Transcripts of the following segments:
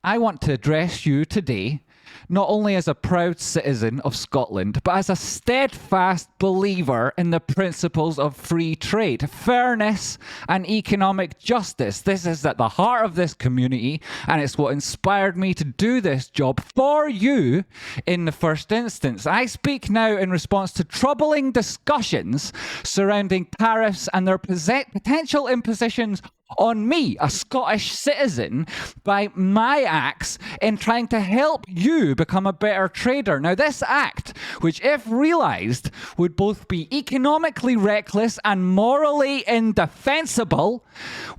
I want to address you today not only as a proud citizen of Scotland, but as a steadfast believer in the principles of free trade, fairness, and economic justice. This is at the heart of this community, and it's what inspired me to do this job for you in the first instance. I speak now in response to troubling discussions surrounding tariffs and their potential impositions on me, a Scottish citizen, by my acts in trying to help you become a better trader. Now, this act, which if realised, would both be economically reckless and morally indefensible,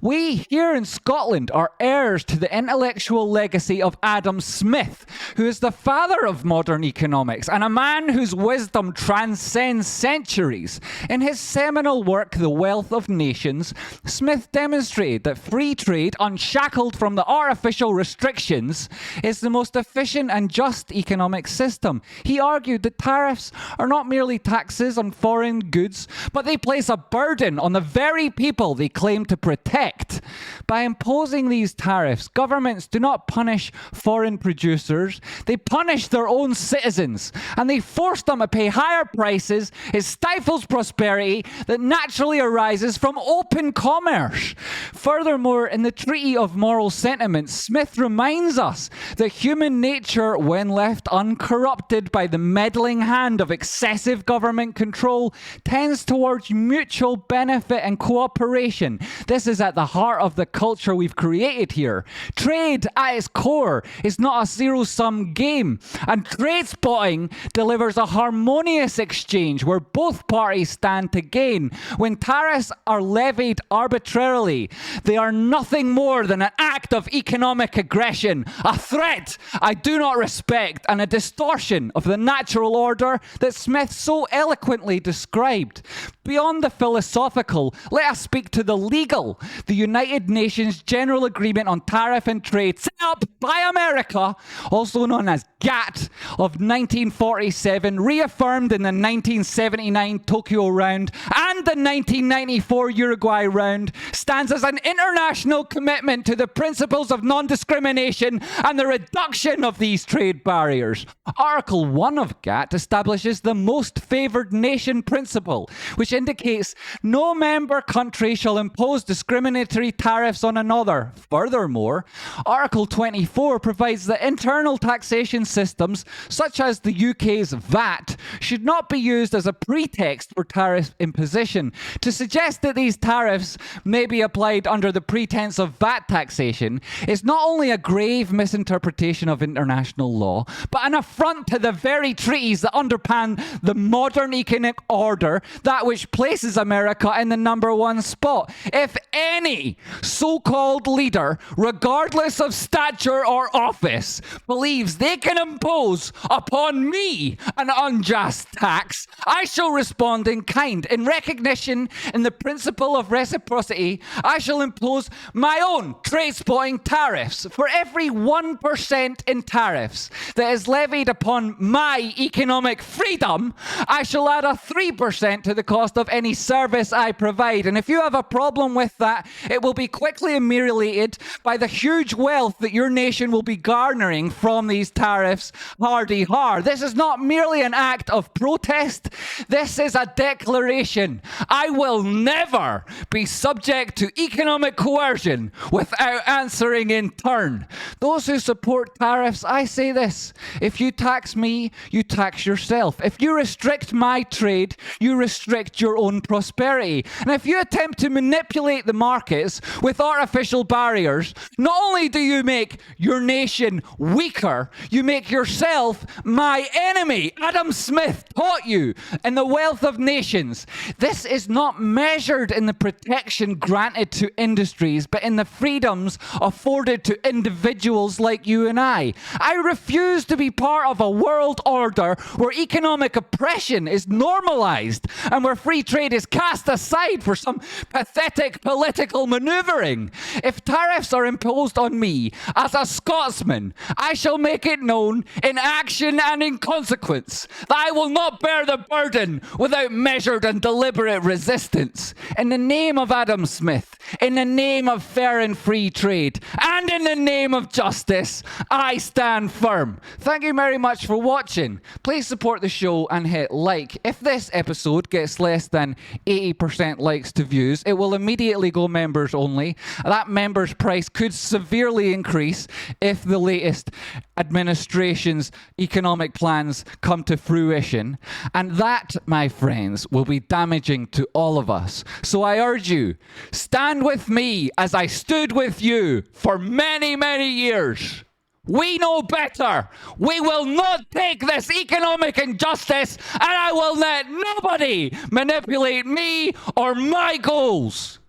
we here in Scotland are heirs to the intellectual legacy of Adam Smith, who is the father of modern economics and a man whose wisdom transcends centuries. In his seminal work, The Wealth of Nations, Smith demonstrated that free trade, unshackled from the artificial restrictions, is the most efficient and just economic system. He argued that tariffs are not merely taxes on foreign goods, but they place a burden on the very people they claim to protect. By imposing these tariffs, governments do not punish foreign producers, they punish their own citizens, and they force them to pay higher prices. It stifles prosperity that naturally arises from open commerce. Furthermore, in the Treaty of Moral Sentiments, Smith reminds us that human nature, when left uncorrupted by the meddling hand of excessive government control, tends towards mutual benefit and cooperation. This is at the heart of the culture we've created here. Trade, at its core, is not a zero-sum game, and Tradespotting delivers a harmonious exchange where both parties stand to gain. When tariffs are levied arbitrarily, they are nothing more than an act of economic aggression, a threat I do not respect, and a distortion of the natural order that Smith so eloquently described. Beyond the philosophical, let us speak to the legal. The United Nations General Agreement on Tariff and Trade, set up by America, also known as GATT, of 1947, reaffirmed in the 1979 Tokyo Round and the 1994 Uruguay Round, stands as an international commitment to the principles of non-discrimination and the reduction of these trade barriers. Article 1 of GATT establishes the most favoured nation principle, which indicates no member country shall impose discriminatory tariffs on another. Furthermore, Article 24 provides that internal taxation systems, such as the UK's VAT, should not be used as a pretext for tariff imposition. To suggest that these tariffs may be applied under the pretense of VAT taxation is not only a grave misinterpretation of international law, but an affront to the very treaties that underpin the modern economic order, that which places America in the #1 spot. If any so-called leader, regardless of stature or office, believes they can impose upon me an unjust tax, I shall respond in kind. In recognition in the principle of reciprocity, I shall impose my own Tradespotting tariffs. For every 1% in tariffs that is levied upon my economic freedom, I shall add a 3% to the cost of any service I provide. And if you have a problem with that, it will be quickly ameliorated by the huge wealth that your nation will be garnering from these tariffs. Hardy-har. This is not merely an act of protest. This is a declaration. I will never be subject to economic coercion without answering in turn. Those who support tariffs, I say this: if you tax me, you tax yourself. If you restrict my trade, you restrict your own prosperity. And if you attempt to manipulate the markets with artificial barriers, not only do you make your nation weaker, you make yourself my enemy. Adam Smith taught you in The Wealth of Nations. This is not measured in the protection granted to industries, but in the freedoms afforded to individuals like you and I. I refuse to be part of a world order where economic oppression is normalized and where free free trade is cast aside for some pathetic political manoeuvring. If tariffs are imposed on me as a Scotsman, I shall make it known in action and in consequence that I will not bear the burden without measured and deliberate resistance. In the name of Adam Smith, in the name of fair and free trade, and in the name of justice, I stand firm. Thank you very much for watching. Please support the show and hit like. If this episode gets less than 80% likes to views, it will immediately go members only. That members price could severely increase if the latest administration's economic plans come to fruition. And that, my friends, will be damaging to all of us. So I urge you, stand with me as I stood with you for many, many years. We know better. We will not take this economic injustice, and I will let nobody manipulate me or my goals.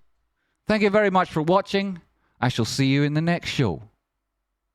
Thank you very much for watching. I shall see you in the next show.